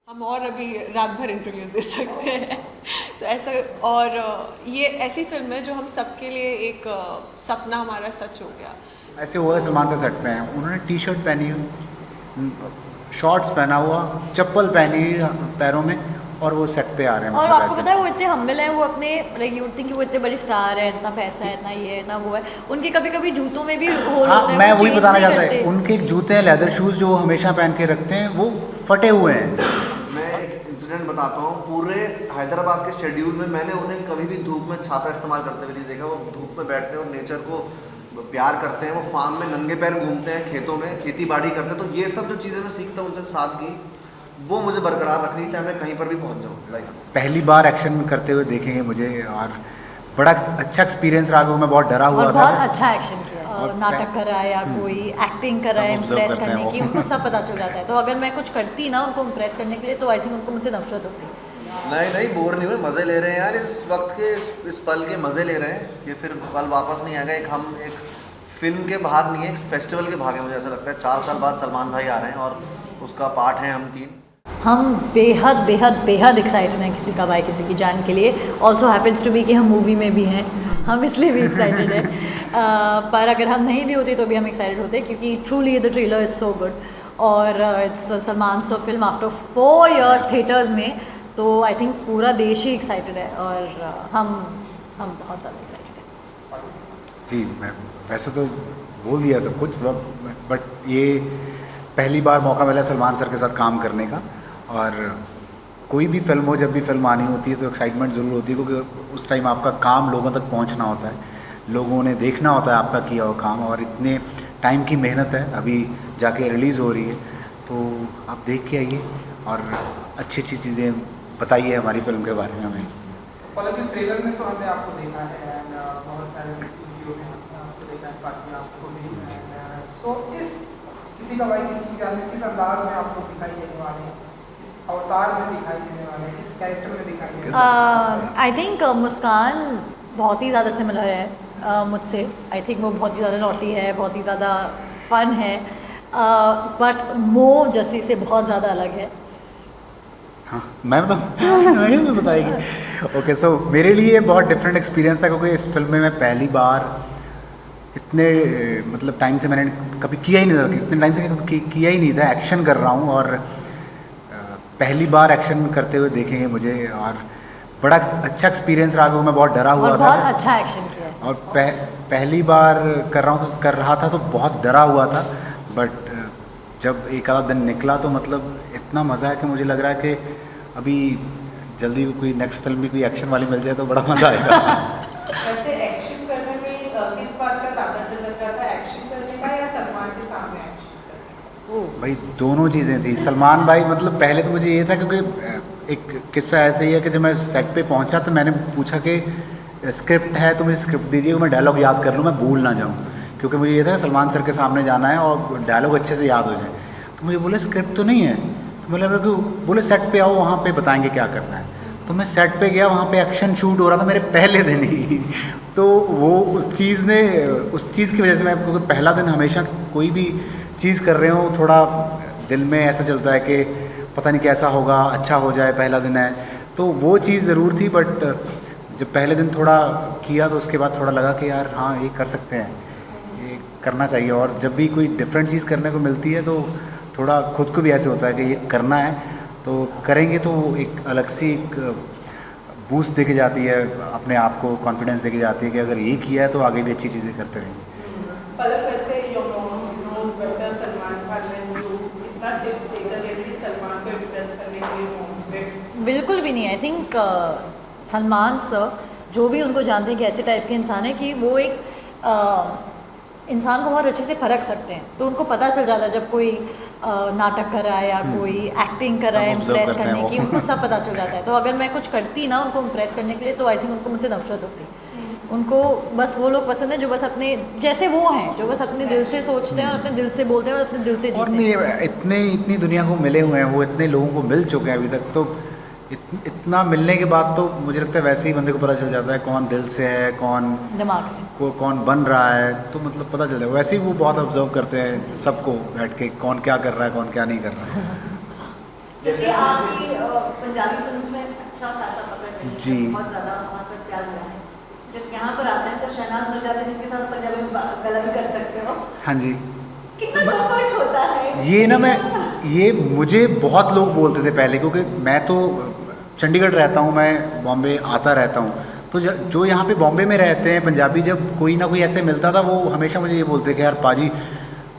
हम और अभी रात भर इंटरव्यू दे सकते हैं तो ऐसा। और ये ऐसी फिल्म है जो हम सबके लिए एक सपना हमारा सच हो गया। ऐसे हुआ है सलमान से सेट पे हैं, उन्होंने टी शर्ट पहनी, शॉर्ट्स पहना हुआ, चप्पल पहनी पैरों में, और वो सेट पे आ रहे हैं। और मतलब आपको ऐसे पता है वो इतने हम्बल हैं, वो अपने लाइक यू थिंक वो इतने बड़े स्टार है, इतना पैसा है, इतना ये है, इतना वो है, उनके कभी कभी जूतों में भी होल हाँ, होता है। मैं वो वही change बताना नहीं चाहता करते। है, उनके जूते हैं लेदर शूज़ जो वो हमेशा पहन के रखते हैं, वो फटे हुए हैं। मैं एक इंसिडेंट बताता हूँ। पूरे हैदराबाद के शेड्यूल में मैंने उन्हें कभी भी धूप में छाता इस्तेमाल करते हुए नहीं देखा। वो धूप में बैठते हैं और नेचर को प्यार करते हैं। वो फार्म में नंगे पैर घूमते हैं, खेतों में खेती बाड़ी करते हैं। तो ये सब जो चीज़ें मैं सीखता हूँ उनसे, सादगी, वो मुझे बरकरार रखनी, चाहे मैं कहीं पर भी पहुँच जाऊँ लाइफ में। पहली बार एक्शन में करते हुए देखेंगे मुझे, और बड़ा अच्छा एक्सपीरियंस रहा, क्योंकि मैं बहुत डरा हुआ और था। बहुत अच्छा एक्शन किया, और और नाटक कर रहा है या कोई एक्टिंग कर रहा है सब observe इम्प्रेस करते हैं करने वो। की, उनको सब पता चल जाता है। तो अगर मैं कुछ करती ना उनको इम्प्रेस करने के लिए, तो आई थिंक उनको मुझसे नफरत होती। नहीं नहीं, बोर नहीं हुए, मज़े ले रहे हैं यार। इस वक्त के इस पल के मज़े ले रहे हैं। ये फिर पल वापस नहीं आएगा। हम एक फिल्म के भाग नहीं है, एक फेस्टिवल के भाग है। मुझे ऐसा लगता है 4 साल बाद सलमान भाई आ रहे हैं और उसका पार्ट है हम 3। हम बेहद बेहद बेहद एक्साइटेड हैं किसी का भाई किसी की जान के लिए। ऑल्सो हैपेंस टू बी कि हम मूवी में भी हैं, हम इसलिए भी एक्साइटेड हैं। पर अगर हम नहीं भी होते तो भी हम एक्साइटेड होते, क्योंकि truly the trailer is so good. और it's Salman sir film after 4 years theatres में, तो आई थिंक पूरा देश ही एक्साइटेड है, और हम बहुत ज़्यादा एक्साइटेड हैं। जी, मैं वैसे तो बोल दिया सब कुछ, बट ये पहली बार मौका मिला सलमान सर के साथ काम करने का। और कोई भी फिल्म हो, जब भी फिल्म आनी होती है तो एक्साइटमेंट ज़रूर होती है, क्योंकि उस टाइम आपका काम लोगों तक पहुंचना होता है, लोगों ने देखना होता है आपका किया हुआ काम, और इतने टाइम की मेहनत है, अभी जाके रिलीज़ हो रही है। तो आप देख के आइए और अच्छी अच्छी चीज़ें बताइए हमारी फिल्म के बारे में हमें। हालांकि ट्रेलर में तो हमने आपको देखा है, एंड बहुत सारे वीडियो में हमने आपको देखा है, बाकी आपको नहीं देखा है। सो इस किसी का भाई किसी की जान में किस अंदाज में आपको दिखाई देने वाले हैं, किस अवतार में दिखाई देने वाले हैं, किस कैरेक्टर में दिखाई देने वाले हैं? आई थिंक मुस्कान बहुत ही ज़्यादा सिमिलर है मुझसे। आई थिंक वो बहुत ही ज़्यादा नॉटी है, बहुत ही ज़्यादा फन है, बट मोह जस्सी से बहुत ज़्यादा अलग है। हाँ, मैं बताऊँ मैं तो बताएगी। ओके, सो मेरे लिए बहुत डिफरेंट एक्सपीरियंस था, क्योंकि इस फिल्म में मैं पहली बार इतने मतलब टाइम से मैंने कभी किया ही नहीं था, इतने टाइम से कभी किया ही नहीं था। एक्शन कर रहा हूँ और पहली बार एक्शन करते हुए देखेंगे मुझे, और बड़ा अच्छा एक्सपीरियंस रहा, क्योंकि मैं बहुत डरा हुआ और था। बहुत अच्छा एक्शन किया है। और पहली बार कर रहा था तो बहुत डरा हुआ था, बट जब एक आधा दिन निकला तो मतलब इतना मज़ा है कि मुझे लग रहा है कि अभी जल्दी कोई नेक्स्ट फिल्म भी कोई एक्शन वाली मिल जाए तो बड़ा मज़ा आएगा। वैसे एक्शन करने में किस बात का ज़्यादा दिल लग रहा था, एक्शन करने का या सलमान के सामने एक्शन करने का? भाई दोनों चीज़ें थी। सलमान भाई मतलब पहले तो मुझे ये था, क्योंकि एक किस्सा ऐसे ही है कि जब मैं सेट पे पहुंचा तो मैंने पूछा कि स्क्रिप्ट है तो मुझे स्क्रिप्ट दीजिए, मैं डायलॉग याद कर लूँ, मैं भूल ना जाऊँ, क्योंकि मुझे ये था सलमान सर के सामने जाना है और डायलॉग अच्छे से याद हो जाए। तो मुझे बोले स्क्रिप्ट तो नहीं है, तो मैंने बोले सेट पे आओ, वहाँ पे बताएंगे क्या करना है। तो मैं सेट पे गया, वहाँ पे एक्शन शूट हो रहा था मेरे पहले दिन ही। तो वो उस चीज़ की वजह से मैं, क्योंकि पहला दिन हमेशा कोई भी चीज़ कर रहे हो थोड़ा दिल में ऐसा चलता है कि पता नहीं कैसा होगा, अच्छा हो जाए, पहला दिन है, तो वो चीज़ ज़रूर थी। बट जब पहले दिन थोड़ा किया तो उसके बाद थोड़ा लगा कि यार हाँ ये कर सकते हैं, ये करना चाहिए। और जब भी कोई डिफरेंट चीज़ करने को मिलती है तो थोड़ा खुद को भी ऐसे होता है कि ये करना है, तो करेंगे तो एक अलग सी एक बूस्ट देके जाती है, अपने आप को कॉन्फिडेंस देके जाती है कि अगर ये किया है तो आगे भी अच्छी चीज़ें करते रहेंगे। पलक वैसे your mom knows better Salman Khan and you इतना टिप्स देकर रही थी सलमान को इम्प्रेस करने के लिए मॉम से? बिल्कुल भी नहीं। आई थिंक सलमान सर जो भी उनको जानते हैं कि ऐसे टाइप के इंसान है कि वो एक इंसान को बहुत अच्छे से परख सकते हैं। तो उनको पता चल जाता है जब कोई नाटक कर रहा है या कोई एक्टिंग कर रहा है सब observe इम्प्रेस करते हैं करने वो। की, उनको सब पता चल जाता है। तो अगर मैं कुछ करती ना उनको इम्प्रेस करने के लिए, तो आई थिंक उनको मुझसे नफरत होती। उनको बस वो लोग पसंद है जो बस अपने जैसे वो हैं, जो बस अपने दिल से सोचते हैं और अपने दिल से बोलते हैं और अपने दिल से और जीते हैं। नहीं इतनी दुनिया को मिले हुए हैं, वो इतने लोगों को मिल चुके हैं अभी तक, तो इतना मिलने के बाद तो मुझे लगता है वैसे ही बंदे को पता चल जाता है कौन दिल से है, कौन दिमाग से। कौन बन रहा है, तो मतलब पता चल जाए। वैसे ही वो बहुत ऑब्जर्व करते हैं सबको बैठ के, कौन क्या कर रहा है, कौन क्या नहीं कर रहा है। जैसे आपकी पंजाबी फिल्म्स में अच्छा खासा पकड़ रही है, जी। बहुत ज़्यादा वहाँ पर प्यार मिला है। जब यहाँ पर आते हैं तो शहनाज मिल जाते हैं जिनके साथ पंजाबी में गला भी कर सकते हो, हाँ जी। कितना कंफर्ट होता है ये ना ये मुझे बहुत लोग बोलते थे पहले, क्योंकि मैं तो चंडीगढ़ रहता हूँ, मैं बॉम्बे आता रहता हूँ, तो जो यहाँ पे बॉम्बे में रहते हैं पंजाबी, जब कोई ना कोई ऐसे मिलता था वो हमेशा मुझे ये बोलते कि यार पाजी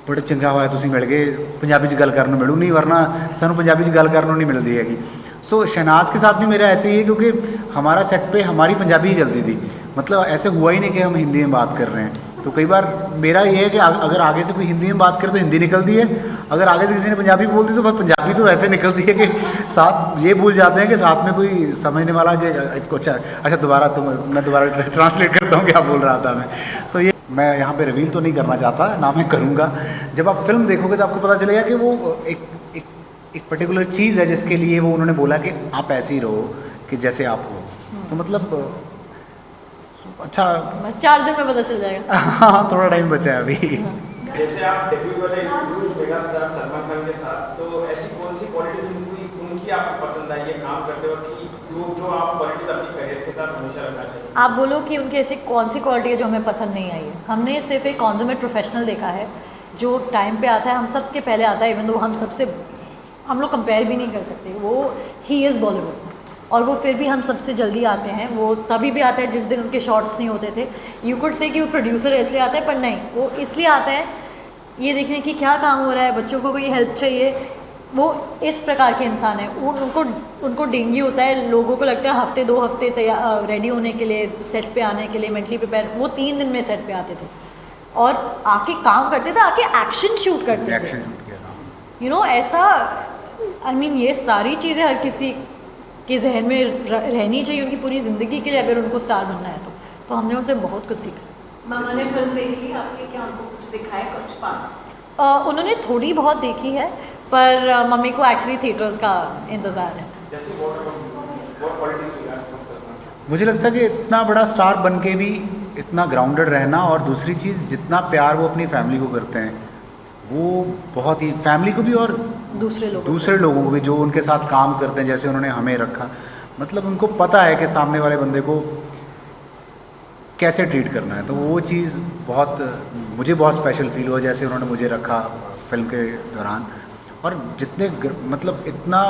बड़े चंगा हुआ है तुसी मिल गए, पंजाबी च गल करने मिलू नहीं, वरना सानू पंजाबी च गल करने नहीं मिलती हैगी। सो शहनाज के साथ भी मेरा ऐसे ही है, क्योंकि हमारा सेट पे हमारी पंजाबी ही चलती थी, मतलब ऐसे हुआ ही नहीं कि हम हिंदी में बात कर रहे हैं। तो कई बार मेरा ये है कि अगर आगे से कोई हिंदी में बात करे तो हिंदी निकलती है, अगर आगे से किसी ने पंजाबी बोल दी तो पंजाबी तो ऐसे निकलती है कि साथ ये भूल जाते हैं कि साथ में कोई समझने वाला कि इसको अच्छा दोबारा मैं दोबारा ट्रांसलेट करता हूँ क्या बोल रहा था मैं। तो ये मैं यहाँ पे रिवील तो नहीं करना चाहता, ना मैं करूँगा। जब आप फिल्म देखोगे तो आपको पता चलेगा कि वो एक पर्टिकुलर चीज़ है जिसके लिए वो उन्होंने बोला कि आप ऐसे ही रहो कि जैसे आप हो। तो मतलब अच्छा, बस 4 दिन में पता चल जाएगा। हाँ थोड़ा टाइम बचा है अभी। जैसे आप डेब्यू वाले मेगा स्टार सलमान खान के साथ, तो ऐसी कौन सी क्वालिटीज उनकी आपको पसंद आई है काम करते वक्त कि जो आप क्वालिटीज अपनी करियर के साथ हमेशा रखना चाहिए? आप बोलो कि उनकी ऐसी कौन सी क्वालिटी है जो हमें पसंद नहीं आई है। हमने सिर्फ एक कॉन्जमेट प्रोफेशनल देखा है जो टाइम पे आता है, हम सब के पहले आता है, इवन दो हम लोग कंपेयर भी नहीं कर सकते। वो ही इज़ बॉलीवुड, और वो फिर भी हम सबसे जल्दी आते हैं। वो तभी भी आता है जिस दिन उनके शॉट्स नहीं होते थे। यू कुड से कि वो प्रोड्यूसर इसलिए आता है, पर नहीं, वो इसलिए आता है ये देखने की क्या काम हो रहा है, बच्चों को कोई हेल्प चाहिए। वो इस प्रकार के इंसान है। उनको डेंगी होता है, लोगों को लगता है हफ्ते 2 हफ्ते तैयार रेडी होने के लिए, सेट पे आने के लिए मेंटली प्रिपेयर। वो 3 दिन में सेट पे आते थे और आके काम करते थे, आके एक्शन शूट करते थे। यू नो ऐसा, आई मीन ये सारी चीज़ें हर किसी के जहन में रहनी चाहिए उनकी पूरी ज़िंदगी के लिए, अगर उनको स्टार बनना है तो हमने उनसे बहुत कुछ सीखा। मम्मा ने फिल्म देखी आपके, क्या उनको कुछ दिखाए, कुछ पार्ट्स? उन्होंने थोड़ी बहुत देखी है, पर मम्मी को एक्चुअली थिएटर्स का इंतज़ार है। मुझे लगता है कि इतना बड़ा स्टार बन के भी इतना ग्राउंडेड रहना, और दूसरी चीज़ जितना प्यार वो अपनी फैमिली को करते हैं, वो बहुत ही, फैमिली को भी और दूसरे लोगों को भी जो उनके साथ काम करते हैं, जैसे उन्होंने हमें रखा। मतलब उनको पता है कि सामने वाले बंदे को कैसे ट्रीट करना है। तो वो चीज़ मुझे बहुत स्पेशल फील हुआ जैसे उन्होंने मुझे रखा फिल्म के दौरान। और जितने मतलब इतना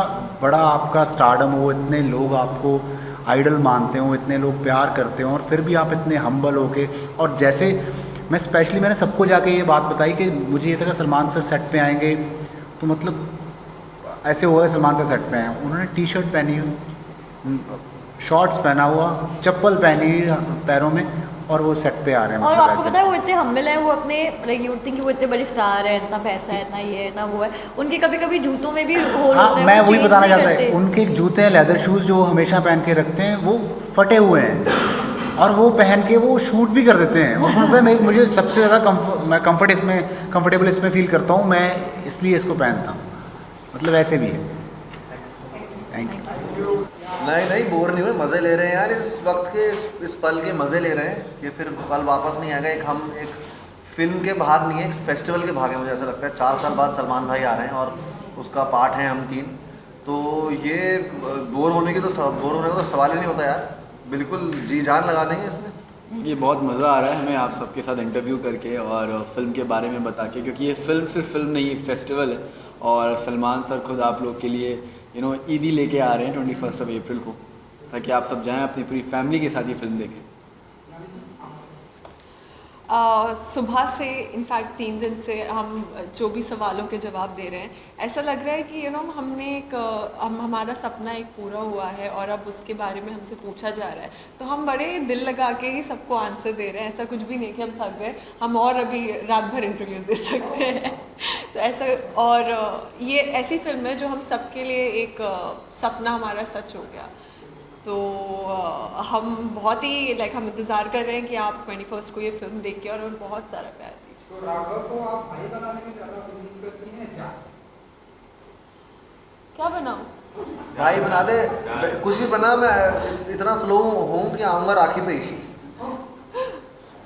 बड़ा आपका स्टारडम हो, इतने लोग आपको आइडल मानते हो, इतने लोग प्यार करते हो, और फिर भी आप इतने हम्बल होके, और जैसे मैंने सबको जाके ये बात बताई कि मुझे ये था कि सलमान सर सेट पे आएंगे तो मतलब ऐसे होगा सलमान सर सेट पे आए। उन्होंने टी शर्ट पहनी हुई, शॉर्ट्स पहना हुआ, चप्पल पहनी हुई पैरों में, और वो सेट पे आ रहे हैं। और मतलब आपको पता है वो इतने हम्बल हैं, वो अपने लाइक यू थिंक कि वो इतने बड़े स्टार है, इतना पैसा है, इतना ये है, इतना वो है। उनके कभी कभी जूतों में भी होल होता है। मैं वही बताना चाहता है, उनके जूते हैं लेदर शूज़ जो हमेशा पहन के रखते हैं, वो फटे हुए हैं और वो पहन के वो शूट भी कर देते हैं। और मतलब मुझे सबसे ज़्यादा मैं कंफर्टेबल इसमें फील करता हूँ, मैं इसलिए इसको पहनता हूँ। मतलब ऐसे भी है। Thank you. नहीं बोर नहीं हुए, मज़े ले रहे हैं यार, इस वक्त के इस पल के मज़े ले रहे हैं। ये फिर पल वापस नहीं आएगा। हम एक फिल्म के भाग नहीं है, एक फेस्टिवल के भाग है। मुझे ऐसा लगता है 4 साल बाद सलमान भाई आ रहे हैं और उसका पार्ट है हम 3। तो ये बोर होने का तो सवाल ही नहीं होता यार, बिल्कुल जी जान लगा देंगे इसमें। ये बहुत मज़ा आ रहा है हमें आप सबके साथ इंटरव्यू करके और फिल्म के बारे में बता के, क्योंकि ये फिल्म सिर्फ फिल्म नहीं, एक फेस्टिवल है। और सलमान सर खुद आप लोग के लिए ईदी लेके आ रहे हैं 21 अप्रैल को, ताकि आप सब जाएं अपनी पूरी फैमिली के साथ ये फिल्म देखें। सुबह से इनफैक्ट 3 दिन से हम जो भी सवालों के जवाब दे रहे हैं, ऐसा लग रहा है कि हमने हमारा सपना एक पूरा हुआ है और अब उसके बारे में हमसे पूछा जा रहा है। तो हम बड़े दिल लगा के ही सबको आंसर दे रहे हैं। ऐसा कुछ भी नहीं कि हम थक गए, हम और अभी रात भर इंटरव्यूज दे सकते हैं। तो ऐसा, और ये ऐसी फिल्म है जो हम सबके लिए एक सपना हमारा सच हो गया। तो हम बहुत ही हम इंतज़ार कर रहे हैं कि आप 21 को ये फिल्म देख के और बहुत सारा प्यार दीजिए। तो राघव को आप भाई बनाने में ज़्यादा उम्मीद करती हैं जान? क्या बनाऊँ? भाई बना दे, कुछ भी बना। मैं इतना स्लो हूँ कि आऊँगा राखी पे ही।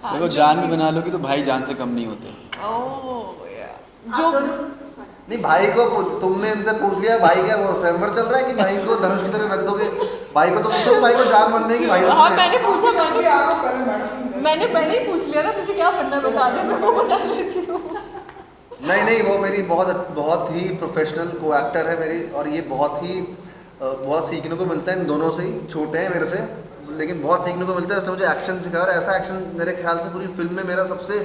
देखो जान भी बना लोगी तो भाई जान से कम नहीं होते। ओह, जो नहीं भाई को तुमने इनसे पूछ लिया, भाई क्या वो स्वयंवर चल रहा है कि भाई को धनुष की तरह रख दोगे? भाई को तो पूछो, भाई को जान बनने की भाई। हाँ मैंने पूछा, मैंने मैंने ही पूछ लिया ना, मुझे क्या बनना बता दे, मैं वो बता लेती हूँ। नहीं वो मेरी बहुत ही प्रोफेशनल को एक्टर है मेरी, और ये बहुत सीखने को मिलता है इन दोनों से ही। छोटे हैं मेरे से लेकिन बहुत सीखने को मिलता है। उसने मुझे एक्शन सिखाया, और ऐसा एक्शन मेरे ख्याल से पूरी फिल्म में मेरा सबसे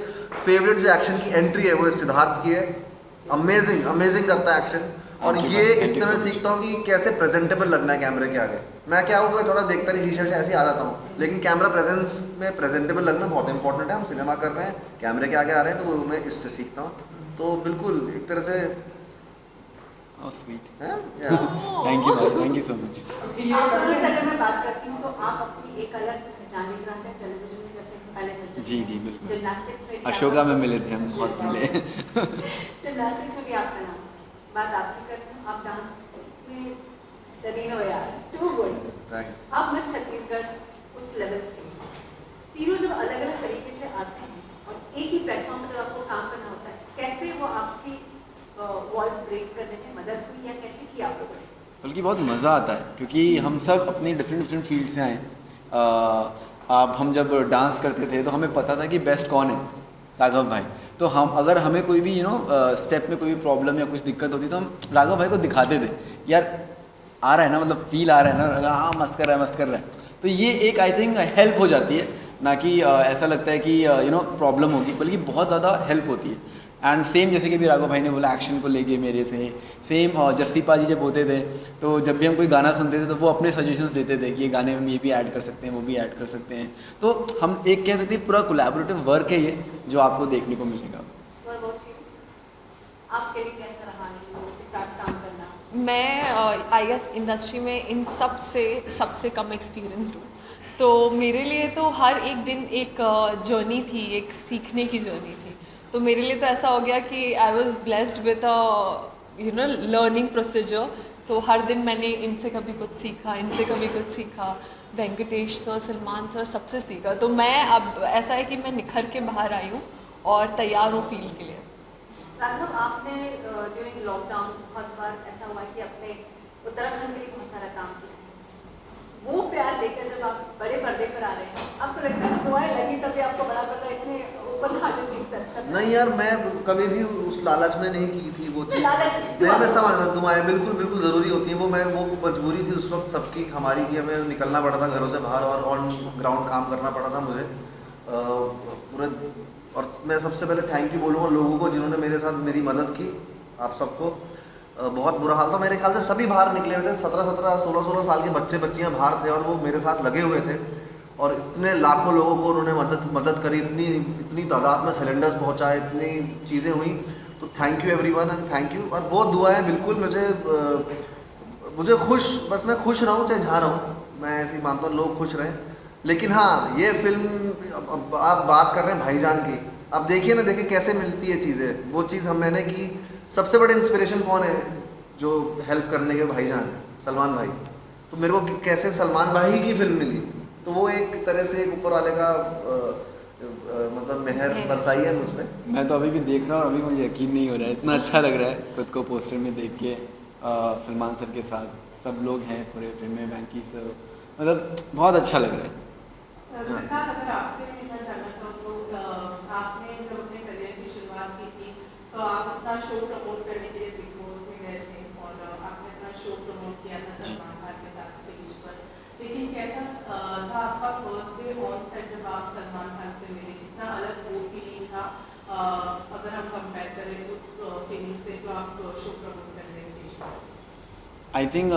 फेवरेट जो एक्शन की एंट्री है वो सिद्धार्थ की है। अमेजिंग करता है एक्शन, और ये इससे मैं सीखता हूँ कि कैसे प्रेजेंटेबल लगना है कैमरे के आगे। मैं क्या हूँ, थोड़ा देखता नहीं शीशे से ऐसे ही आ जाता हूँ, लेकिन कैमरा प्रेजेंस में प्रेजेंटेबल लगना बहुत इंपॉर्टेंट है। हम सिनेमा कर रहे हैं, कैमरे के आगे आ रहे हैं, तो वो मैं इससे सीखता हूँ। तो बिल्कुल एक तरह से स्वीट है। Thank you so much. अगर मैं बात करती हूँ तो आप अपनी एक अलग पहचान लेकर आते हैं टेलीविजन में, जैसे पहले जी बिल्कुल, जिम्नास्टिक्स में अशोका में मिले थे हम बहुत पहले। जिम्नास्टिक्स में भी आपका नाम, बात आपकी करती हूँ, आप डांस में दरीन हो यार, टू गुड। आप मिस छत्तीसगढ़ उस लेवल से, तीनों जब अलग अलग तरीके से आते हैं और एक ही प्लेटफॉर्म पर जब आपको काम करना होता है, कैसे वो आपसी वॉल ब्रेक करने में मदद हुई या कैसे किया आप लोगों ने? बल्कि बहुत मज़ा आता है क्योंकि हम सब अपनी डिफरेंट फील्ड से आए। अब हम जब डांस करते थे तो हमें पता था कि बेस्ट कौन है, राघव भाई। तो हम अगर हमें कोई भी स्टेप में कोई भी प्रॉब्लम या कुछ दिक्कत होती तो हम राघव भाई को दिखाते थे, यार आ रहा है ना, मतलब फील आ रहा है ना, हाँ मस्त कर रहा है। तो ये एक आई थिंक हेल्प हो जाती है, ना कि ऐसा लगता है कि प्रॉब्लम होगी, बल्कि बहुत ज़्यादा हेल्प होती है। एंड सेम जैसे कि भी राघव भाई ने बोला एक्शन को लेके मेरे से सेम, जस्तीपा जी जब होते थे तो जब भी हम कोई गाना सुनते थे तो वो अपने सजेशंस देते थे कि ये गाने में ये भी ऐड कर सकते हैं, वो भी ऐड कर सकते हैं। तो हम एक कह सकते हैं पूरा कोलैबोरेटिव वर्क है ये जो आपको देखने को मिलेगा। आपके लिए कैसा रहा लोगों के साथ काम करना? मैं आई गेस इंडस्ट्री में इन सबसे कम एक्सपीरियंसड हूँ, तो मेरे लिए तो हर एक दिन एक जर्नी थी, एक सीखने की जर्नी थी। तो मेरे लिए तो ऐसा हो गया कि I was blessed with learning procedure. तो हर दिन मैंने इनसे कभी कुछ सीखा, इनसे कभी कुछ सीखा, वेंकटेश सर, सलमान सर, सबसे सीखा। तो मैं अब ऐसा है कि मैं निखर के बाहर आई हूँ और तैयार हूँ फील्ड के लिए। राघव, आपने ड्यूरिंग लॉकडाउन बहुत बार ऐसा हुआ कि अपने उत्तराखंड के लिए बहुत सारा काम किया, वो प्यार लेकर जब आप बड़े पर्दे पर आ रहे हैं, आपको लगता है दुआएं लगी तभी आपको बड़ा पर्दा इतने ऊपर हाजिर नहीं सकता? नहीं यार, मैं कभी भी उस लालच में नहीं की थी वो चीज़। नहीं, मैं समझ दुआएं बिल्कुल ज़रूरी होती हैं। वो मजबूरी थी उस वक्त सबकी, हमारी भी, हमें निकलना पड़ा था घरों से बाहर और ऑन ग्राउंड काम करना पड़ा था मुझे पूरे। और मैं सबसे पहले थैंक यू बोलूँगा लोगों को जिन्होंने मेरे साथ मेरी मदद की। आप सबको बहुत बुरा हाल था, मेरे ख्याल से सभी बाहर निकले हुए थे, 17 16 साल के बच्चे बच्चियाँ बाहर थे और वो मेरे साथ लगे हुए थे। और इतने लाखों लोगों को उन्होंने मदद करी, इतनी तादाद में सिलेंडर्स पहुँचाए, इतनी चीज़ें हुई। तो thank you everyone and thank you. और वो दुआएं बिल्कुल मुझे बस मैं खुश रहूँ चाहे जहाँ रहूँ, मैं ऐसे ही मानता हूँ लोग खुश रहें। लेकिन हाँ, ये फिल्म आप बात कर रहे हैं भाईजान की, आप देखिए ना, देखिए कैसे मिलती है चीज़ें। वो चीज़ मैंने की। सबसे बड़े इंस्पिरेशन कौन है जो हेल्प करने के? भाईजान, सलमान भाई। तो मेरे को कैसे सलमान भाई की फिल्म मिली, तो वो एक तरह से एक ऊपर वाले का मतलब मेहर बरसाई है मुझ पर। मैं तो अभी भी देख रहा हूँ और अभी मुझे यकीन नहीं हो रहा है, इतना अच्छा लग रहा है खुद को पोस्टर में देख के। सलमान सर के साथ सब लोग हैं पूरे फिल्म में, बैंकी सर, मतलब बहुत अच्छा लग रहा है। अगर आपसे मैं जानना चाहूँ तो आपने जब अपने करियर की शुरुआत की थी तो आप अपना शो प्रमोट करने के लिए बिग बॉस में गए थे और आपने अपना शो प्रमोट किया था सलमान खान के साथ स्टेज पर। लेकिन कैसा था आपका फर्स्ट डे ऑन सेट जब आप सलमान खान से मिले? कितना अलग वो फीलिंग था अगर हम कंपेयर करें उस फीलिंग से जो आप शो प्रमोट कर रहे स्टेज पर? आई थिंक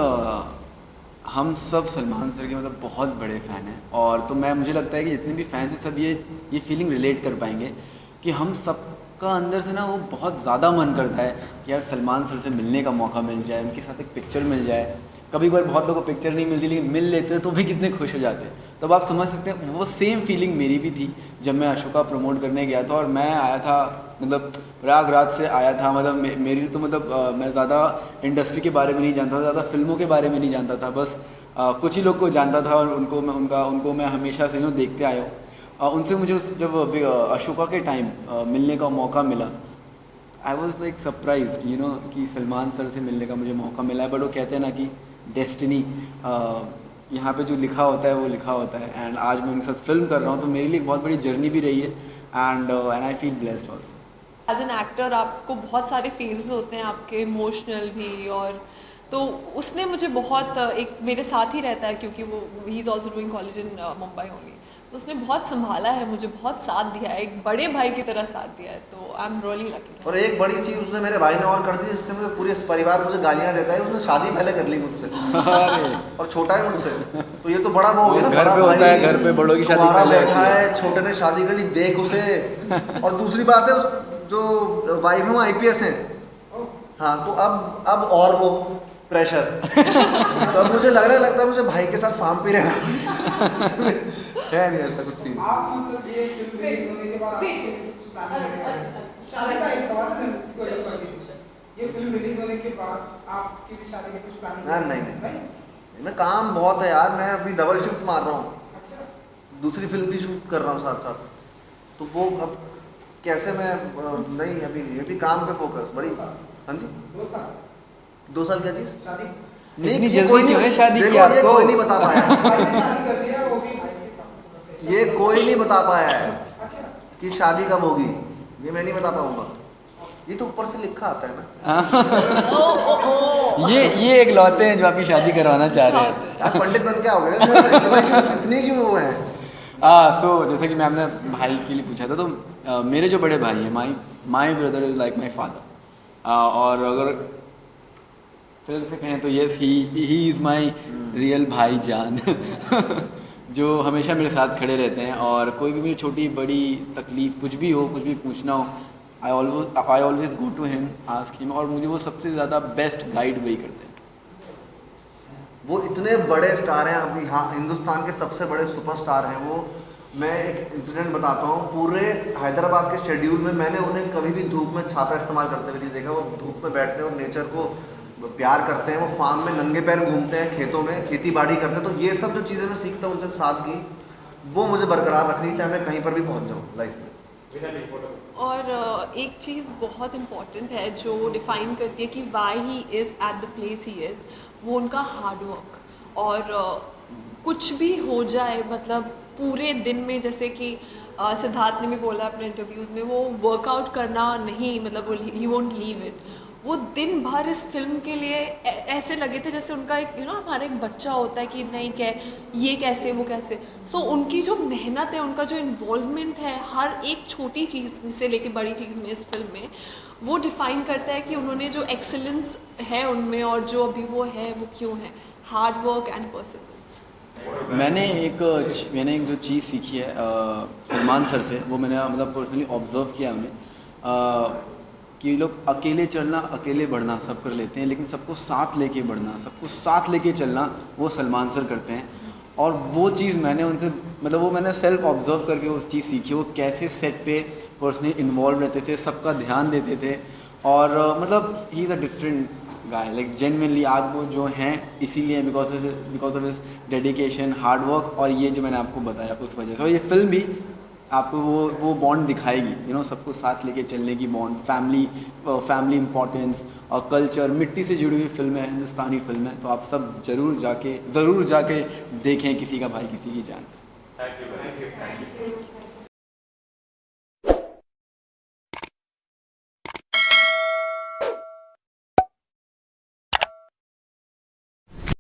हम सब सलमान सर के मतलब बहुत बड़े फ़ैन हैं, और तो मुझे लगता है कि जितने भी फ़ैन हैं सब ये फीलिंग रिलेट कर पाएंगे कि हम सबका अंदर से ना वो बहुत ज़्यादा मन करता है कि यार सलमान सर से मिलने का मौका मिल जाए, उनके साथ एक पिक्चर मिल जाए। कभी बार बहुत लोगों को पिक्चर नहीं मिलती, लेकिन मिल लेते तो भी कितने खुश हो जाते हैं। तो आप समझ सकते हैं वो सेम फीलिंग मेरी भी थी जब मैं अशोका प्रमोट करने गया था। और मैं आया था, मतलब प्रयागराज से आया था, मतलब मेरी तो मतलब मैं ज़्यादा इंडस्ट्री के बारे में नहीं जानता था, ज़्यादा फिल्मों के बारे में नहीं जानता था, बस कुछ ही लोग को जानता था और उनको मैं हमेशा से देखते आया हूँ। उनसे मुझे जब अशोका के टाइम मिलने का मौका मिला, I was like surprise you know कि सलमान सर से मिलने का मुझे मौका मिला है। बट वो कहते हैं ना कि डेस्टिनी, यहाँ पे जो लिखा होता है वो लिखा होता है। एंड आज मैं उनके साथ फिल्म कर रहा हूँ तो मेरे लिए एक बहुत बड़ी जर्नी भी रही है। And I feel blessed also. As an actor आपको बहुत सारे फेजेस होते हैं आपके, इमोशनल भी, और तो उसने मुझे बहुत एक मेरे साथ ही रहता है क्योंकि वो he is also doing college in Mumbai only, तो उसने बहुत संभाला है मुझे, बहुत साथ दिया है, एक बड़े भाई की तरह साथ दिया है, तो आई एम रियली लकी। और एक बड़ी चीज़ उसने मेरे भाई ने और कर दी जिससे मुझे पूरे परिवार मुझे गालियाँ देता है, उसने शादी पहले कर ली मुझसे और छोटा है मुझसे, तो ये तो बड़ा वो हो गया ना, घर पे होता है, घर पे बड़ों की शादी पहले बैठा है, छोटे ने शादी करी, देख उसे। और दूसरी बात है जो वाइफ है वो IPS है, हाँ, तो अब और वो प्रेशर तो अब मुझे लगता है मुझे भाई के साथ फार्म पे रहना है नहीं ऐसा कुछ सीन। आप मतलब ये फिल्म रिलीज होने के बाद शादी का एक सवाल है, ये फिल्म रिलीज होने के बाद आपकी भी शादी के कुछ प्लानिंग? नहीं, मैं काम बहुत है यार, मैं अभी डबल शिफ्ट मार रहा हूँ। अच्छा। दूसरी फिल्म भी शूट कर रहा हूँ साथ साथ, तो वो अब कैसे मैं नहीं, अभी ये भी काम पे फोकस बड़ी। हाँ जी, 2 साल क्या चीज? शादी नहीं, ये कोई नहीं है शादी की आपको, कोई नहीं बता पाया ये कोई नहीं बता पाया है कि शादी कब होगी, ये मैं नहीं बता पाऊंगा, ये तो ऊपर से लिखा आता है ना। ये एक लौते हैं जो आपकी शादी करवाना चाह रहे हैं। यार पंडित बन क्या हो गया, इतनी क्यों वो है? सो जैसे कि मैम ने भाई के लिए पूछा था, तो मेरे जो बड़े भाई हैं, my brother is like my father, और अगर फिल्म से कहें तो yes he is my real भाई जान जो हमेशा मेरे साथ खड़े रहते हैं, और कोई भी मेरी छोटी बड़ी तकलीफ़ कुछ भी हो, कुछ भी पूछना हो, I always go to him, ask him, और मुझे वो सबसे ज़्यादा बेस्ट गाइड वही करते हैं। वो इतने बड़े स्टार हैं अभी, हाँ, हिंदुस्तान के सबसे बड़े सुपरस्टार हैं वो। मैं एक इंसिडेंट बताता हूँ, पूरे हैदराबाद के शेड्यूल में मैंने उन्हें कभी भी धूप में छाता इस्तेमाल करते हुए नहीं देखा। वो धूप में बैठते हैं और नेचर को प्यार करते हैं, वो फार्म में नंगे पैर घूमते हैं, खेतों में खेती बाड़ी करते हैं। तो ये सब जो चीज़ें मैं सीखता हूँ उनसे सादगी, वो मुझे बरकरार रखनी, चाहे मैं कहीं पर भी पहुँच जाऊँ लाइफ में। और एक चीज़ बहुत इम्पॉर्टेंट है जो डिफ़ाइन करती है कि why he is at the place he is, वो उनका हार्डवर्क। और कुछ भी हो जाए, मतलब पूरे दिन में, जैसे कि सिद्धार्थ ने भी बोला अपने इंटरव्यूज़ में, वो वर्कआउट करना नहीं, मतलब ही वोंट लीव इट। वो दिन भर इस फिल्म के लिए ऐसे लगे थे जैसे उनका एक हमारा एक बच्चा होता है कि नहीं ये कैसे वो कैसे। सो उनकी जो मेहनत है, उनका जो इन्वॉल्वमेंट है हर एक छोटी चीज़ से लेके बड़ी चीज़ में इस फिल्म में, वो डिफ़ाइन करता है कि उन्होंने जो एक्सेलेंस है उनमें, और जो अभी वो है वो क्यों है, हार्ड वर्क एंड परसिवरेंस। मैंने एक जो चीज़ सीखी है सलमान सर से, वो मैंने मतलब पर्सनली ऑब्जर्व किया उन्हें, कि लोग अकेले चलना अकेले बढ़ना सब कर लेते हैं, लेकिन सबको साथ लेके बढ़ना, सबको साथ लेके चलना, वो सलमान सर करते हैं। और वो चीज़ मैंने उनसे, मतलब वो मैंने सेल्फ ऑब्जर्व करके उस चीज़ सीखी, वो कैसे सेट पे पर्सनली इन्वॉल्व रहते थे, सबका ध्यान देते थे, और मतलब he is a different guy, like genuinely आज वो जो हैं इसीलिए because of his dedication, hard work, और ये जो मैंने आपको बताया उस वजह से। और ये फिल्म भी आपको वो बॉन्ड दिखाएगी, सबको साथ लेके चलने की बॉन्ड, फैमिली इंपॉर्टेंस और कल्चर, मिट्टी से जुड़ी हुई फिल्म है, हिंदुस्तानी फिल्म है, तो आप सब ज़रूर जाके देखें किसी का भाई किसी की जान। Thank you.